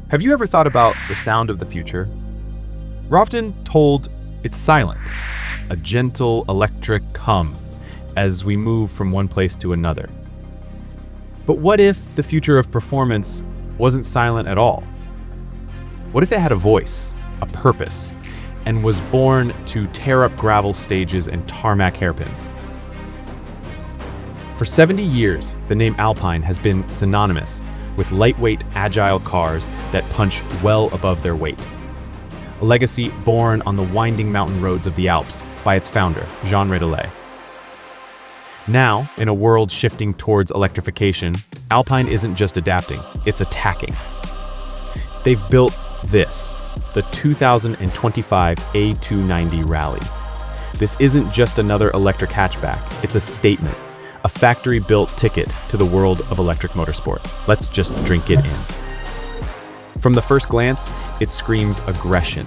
Have you ever thought about the sound of the future? We're often told it's silent, a gentle electric hum as we move from one place to another. But what if the future of performance wasn't silent at all? What if it had a voice, a purpose, and was born to tear up gravel stages and tarmac hairpins? For 70 years, the name Alpine has been synonymous with lightweight, agile cars that punch well above their weight. A legacy born on the winding mountain roads of the Alps by its founder, Jean Rallye. Now, in a world shifting towards electrification, Alpine isn't just adapting, it's attacking. They've built this, the 2025 A290 Rallye. This isn't just another electric hatchback, it's a statement. A factory-built ticket to the world of electric motorsport. Let's just drink it in. From the first glance, it screams aggression.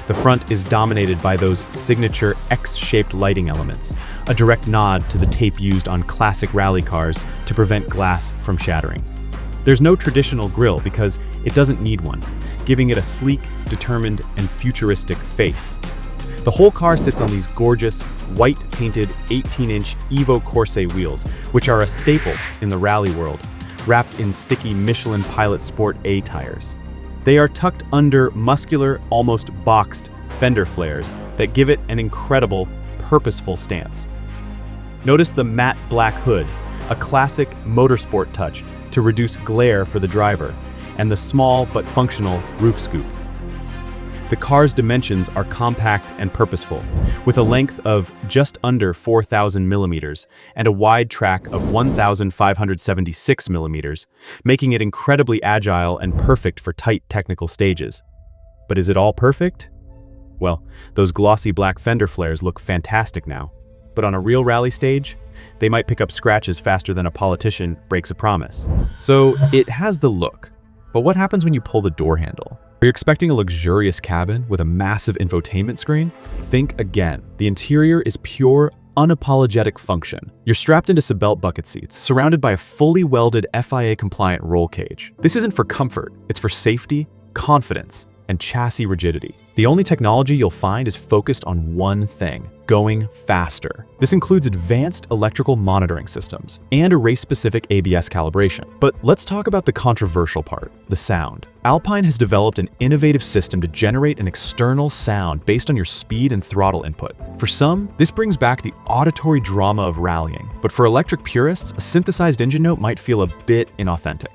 The front is dominated by those signature X-shaped lighting elements, a direct nod to the tape used on classic rally cars to prevent glass from shattering. There's no traditional grille because it doesn't need one, giving it a sleek, determined, and futuristic face. The whole car sits on these gorgeous, white-painted 18-inch EVO Corse wheels, which are a staple in the rally world, wrapped in sticky Michelin Pilot Sport A tires. They are tucked under muscular, almost boxed fender flares that give it an incredible, purposeful stance. Notice the matte black hood, a classic motorsport touch to reduce glare for the driver, and the small but functional roof scoop. The car's dimensions are compact and purposeful, with a length of just under 4,000 millimeters and a wide track of 1,576 millimeters, making it incredibly agile and perfect for tight technical stages. But is it all perfect? Well, those glossy black fender flares look fantastic now, but on a real rally stage, they might pick up scratches faster than a politician breaks a promise. So it has the look, but what happens when you pull the door handle? Are you expecting a luxurious cabin with a massive infotainment screen? Think again. The interior is pure, unapologetic function. You're strapped into Sabelt bucket seats, surrounded by a fully welded FIA-compliant roll cage. This isn't for comfort, it's for safety, confidence, and chassis rigidity. The only technology you'll find is focused on one thing: going faster. This includes advanced electrical monitoring systems and a race-specific ABS calibration. But let's talk about the controversial part, the sound. Alpine has developed an innovative system to generate an external sound based on your speed and throttle input. For some, this brings back the auditory drama of rallying, but for electric purists, a synthesized engine note might feel a bit inauthentic.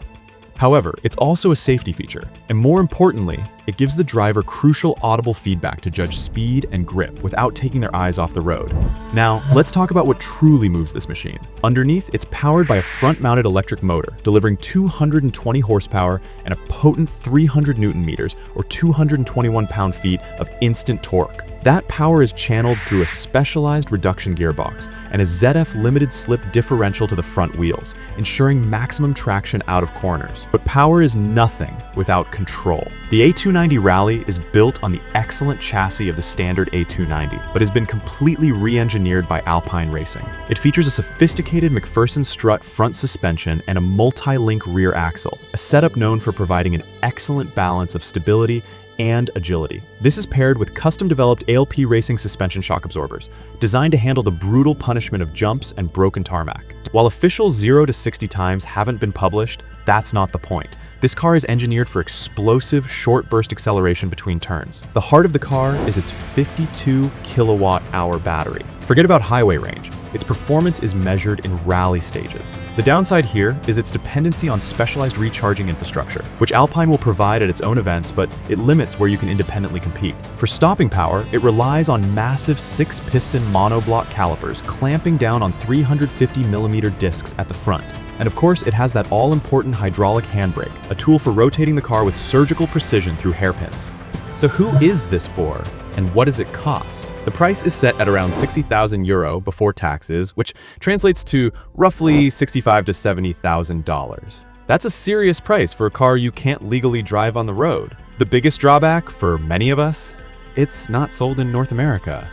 However, it's also a safety feature, and more importantly, it gives the driver crucial audible feedback to judge speed and grip without taking their eyes off the road. Now, let's talk about what truly moves this machine. Underneath, it's powered by a front-mounted electric motor, delivering 220 horsepower and a potent 300 newton meters, or 221 pound-feet of instant torque. That power is channeled through a specialized reduction gearbox and a ZF limited slip differential to the front wheels, ensuring maximum traction out of corners. But power is nothing without control. The A290 Rallye is built on the excellent chassis of the standard A290, but has been completely re-engineered by Alpine Racing. It features a sophisticated McPherson strut front suspension and a multi-link rear axle, a setup known for providing an excellent balance of stability and agility. This is paired with custom-developed ALP Racing suspension shock absorbers, designed to handle the brutal punishment of jumps and broken tarmac. While official 0 to 60 times haven't been published, that's not the point. This car is engineered for explosive, short-burst acceleration between turns. The heart of the car is its 52 kilowatt-hour battery. Forget about highway range. Its performance is measured in rally stages. The downside here is its dependency on specialized recharging infrastructure, which Alpine will provide at its own events, but it limits where you can independently compete. For stopping power, it relies on massive 6-piston monoblock calipers clamping down on 350mm discs at the front. And of course, it has that all-important hydraulic handbrake, a tool for rotating the car with surgical precision through hairpins. So who is this for, and what does it cost? The price is set at around €60,000 before taxes, which translates to roughly $65,000 to $70,000. That's a serious price for a car you can't legally drive on the road. The biggest drawback for many of us? It's not sold in North America.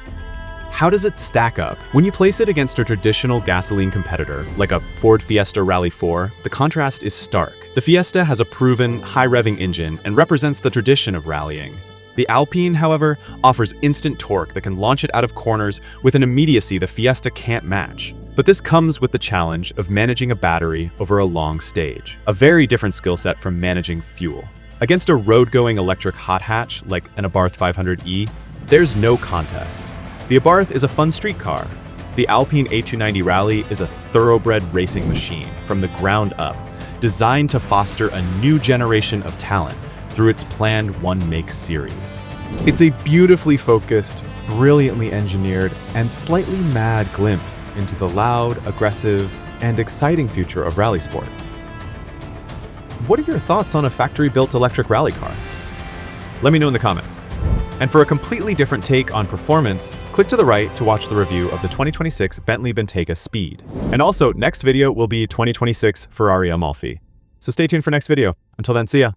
How does it stack up? When you place it against a traditional gasoline competitor, like a Ford Fiesta Rally 4, the contrast is stark. The Fiesta has a proven, high-revving engine and represents the tradition of rallying. The Alpine, however, offers instant torque that can launch it out of corners with an immediacy the Fiesta can't match. But this comes with the challenge of managing a battery over a long stage, a very different skill set from managing fuel. Against a road-going electric hot hatch like an Abarth 500e, there's no contest. The Abarth is a fun street car. The Alpine A290 Rallye is a thoroughbred racing machine from the ground up, designed to foster a new generation of talent through its planned one-make series. It's a beautifully focused, brilliantly engineered, and slightly mad glimpse into the loud, aggressive, and exciting future of rally sport. What are your thoughts on a factory-built electric rally car? Let me know in the comments. And for a completely different take on performance, click to the right to watch the review of the 2026 Bentley Bentayga Speed. And also, next video will be 2026 Ferrari Amalfi. So stay tuned for next video. Until then, see ya.